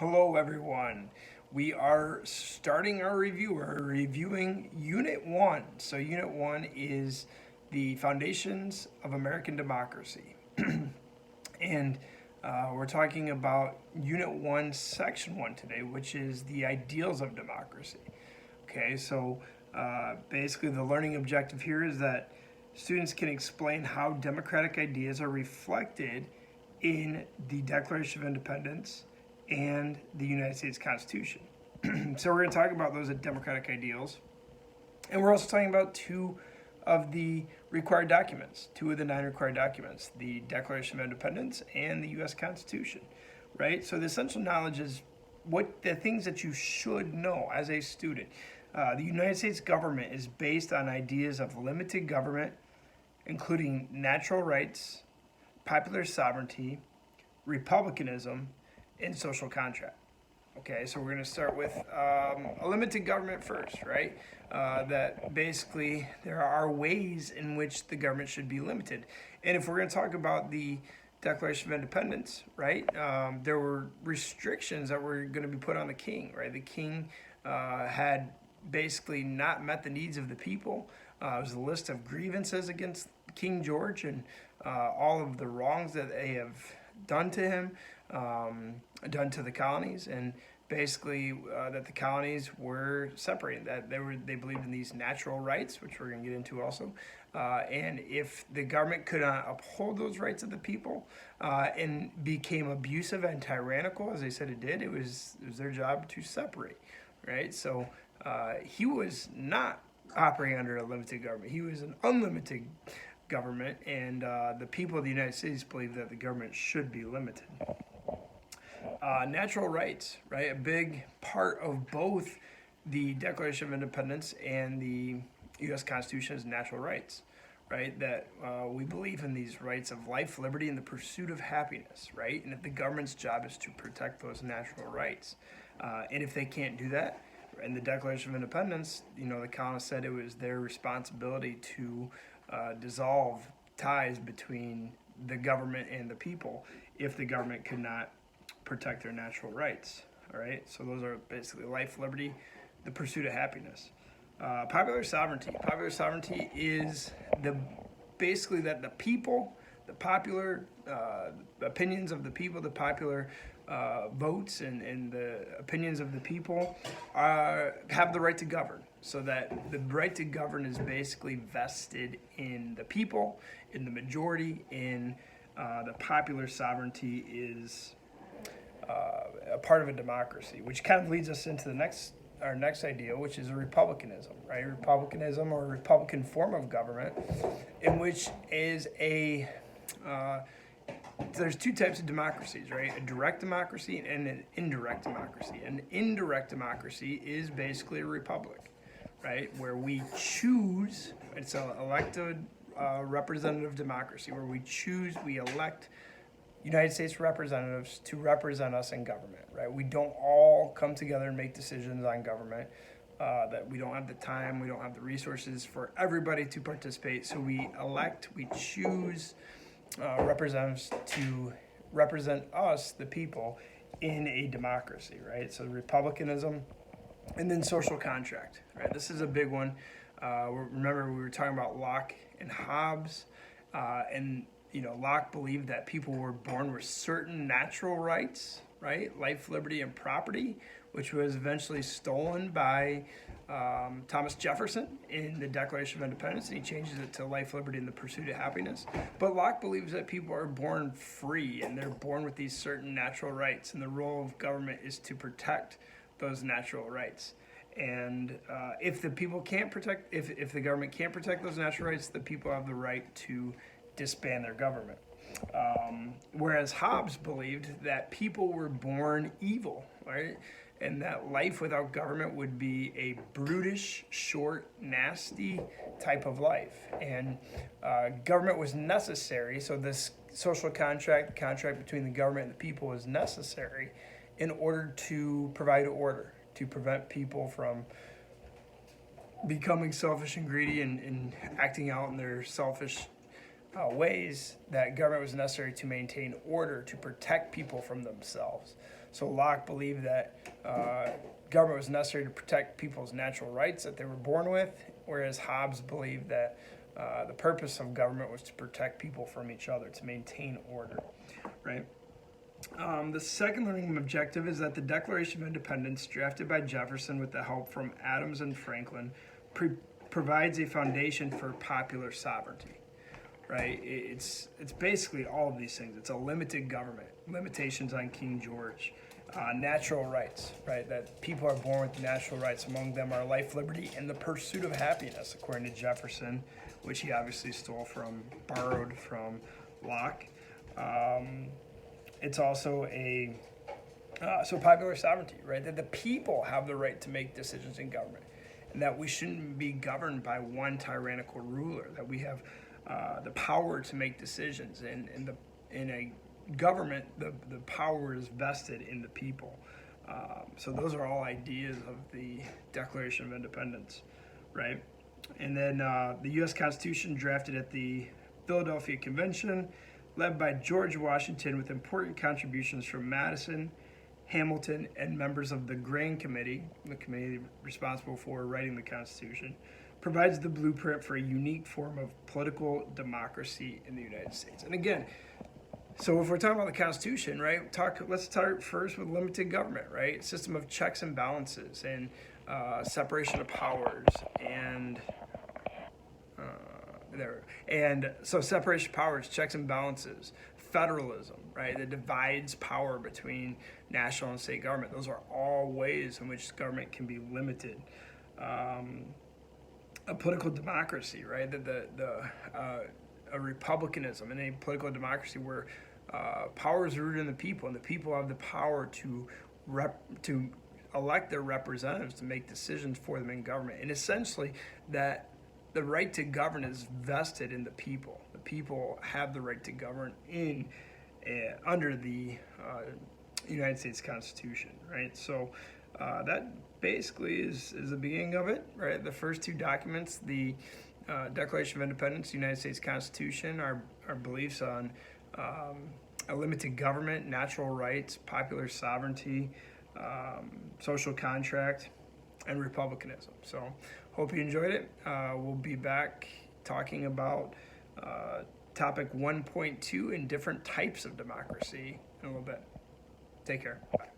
Hello, everyone. We are starting our review. We're reviewing Unit 1. So, Unit 1 is the foundations of American democracy. And we're talking about Unit 1, Section 1 today, which is the ideals of democracy. Okay, so basically, the learning objective here is that students can explain how democratic ideas are reflected in the Declaration of Independence and the United States Constitution. So we're going to talk about those democratic ideals. And we're also talking about two of the required documents, two of the 9 required documents, the Declaration of Independence and the U.S. Constitution, right? So the essential knowledge is what the things that you should know as a student. The United States government is based on ideas of limited government, including natural rights, popular sovereignty, republicanism, and social contract. Okay, so we're going to start with a limited government first, right? That basically there are ways in which the government should be limited. And if we're going to talk about the Declaration of Independence, right, there were restrictions that were going to be put on the king, right? The king had basically not met the needs of the people. It was a list of grievances against King George and all of the wrongs that they have done to him, done to the colonies, and basically that the colonies were separated, that they believed in these natural rights, which we're going to get into also, and if the government could not uphold those rights of the people and became abusive and tyrannical, as they said it did, it was their job to separate, right? So he was not operating under a limited government. He was an unlimited government, and the people of the United States believe that the government should be limited. Natural rights, right? A big part of both the Declaration of Independence and the U.S. Constitution is natural rights, right? That we believe in these rights of life, liberty, and the pursuit of happiness, right? And that the government's job is to protect those natural rights. And if they can't do that, in the Declaration of Independence, the colonists said it was their responsibility to dissolve ties between the government and the people if the government could not protect their natural rights. All right, so those are basically life, liberty, the pursuit of happiness. Popular sovereignty. Popular sovereignty is basically that the people, the popular opinions of the people, the popular votes and the opinions of the people have the right to govern. So that the right to govern is basically vested in the people, in the majority, in the popular sovereignty is a part of a democracy, which kind of leads us into our next idea, which is republicanism, right? Republicanism, or a Republican form of government, in which is there's two types of democracies, right? A direct democracy and an indirect democracy. An indirect democracy is basically a republic, right? Where we choose, it's an elected representative democracy, where we elect United States representatives to represent us in government, right? We don't all come together and make decisions on government. That we don't have the time, we don't have the resources for everybody to participate. So we choose representatives to represent us, the people, in a democracy, right? So republicanism, and then social contract, right? This is a big one. Remember, we were talking about Locke and Hobbes, and Locke believed that people were born with certain natural rights, right? Life, liberty, and property, which was eventually stolen by Thomas Jefferson in the Declaration of Independence, and he changes it to life, liberty, and the pursuit of happiness. But Locke believes that people are born free, and they're born with these certain natural rights, and the role of government is to protect those natural rights. And if the government can't protect those natural rights, the people have the right to disband their government. Whereas Hobbes believed that people were born evil, right? And that life without government would be a brutish, short, nasty type of life. And government was necessary, so this social contract, the contract between the government and the people, was necessary in order to provide order, to prevent people from becoming selfish and greedy and acting out in their selfish ways that government was necessary to maintain order, to protect people from themselves. So Locke believed that government was necessary to protect people's natural rights that they were born with, whereas Hobbes believed that the purpose of government was to protect people from each other, to maintain order, right? The second learning objective is that the Declaration of Independence, drafted by Jefferson with the help from Adams and Franklin, provides a foundation for popular sovereignty, right? It's basically all of these things. It's a limited government, limitations on King George, natural rights, right? That people are born with natural rights. Among them are life, liberty, and the pursuit of happiness, according to Jefferson, which he obviously borrowed from Locke. It's also so popular sovereignty, right? That the people have the right to make decisions in government, and that we shouldn't be governed by one tyrannical ruler. That we have the power to make decisions, and in a government, the power is vested in the people. So those are all ideas of the Declaration of Independence, right? And then the U.S. Constitution, drafted at the Philadelphia Convention, led by George Washington, with important contributions from Madison, Hamilton, and members of the Grand Committee, the committee responsible for writing the Constitution, provides the blueprint for a unique form of political democracy in the United States. And again, so if we're talking about the Constitution, right, let's start first with limited government, right? System of checks and balances, and separation of powers, and so separation of powers, checks and balances, federalism, right, that divides power between national and state government. Those are all ways in which government can be limited. A political democracy, right, a republicanism, and a political democracy where power is rooted in the people, and the people have the power to elect their representatives to make decisions for them in government. And essentially, that the right to govern is vested in the people. The people have the right to govern under the United States Constitution, right? So that basically is the beginning of it, right? The first two documents, the Declaration of Independence, United States Constitution, our beliefs on a limited government, natural rights, popular sovereignty, social contract, and republicanism. So hope you enjoyed it. We'll be back talking about topic 1.2 and different types of democracy in a little bit. Take care. Bye.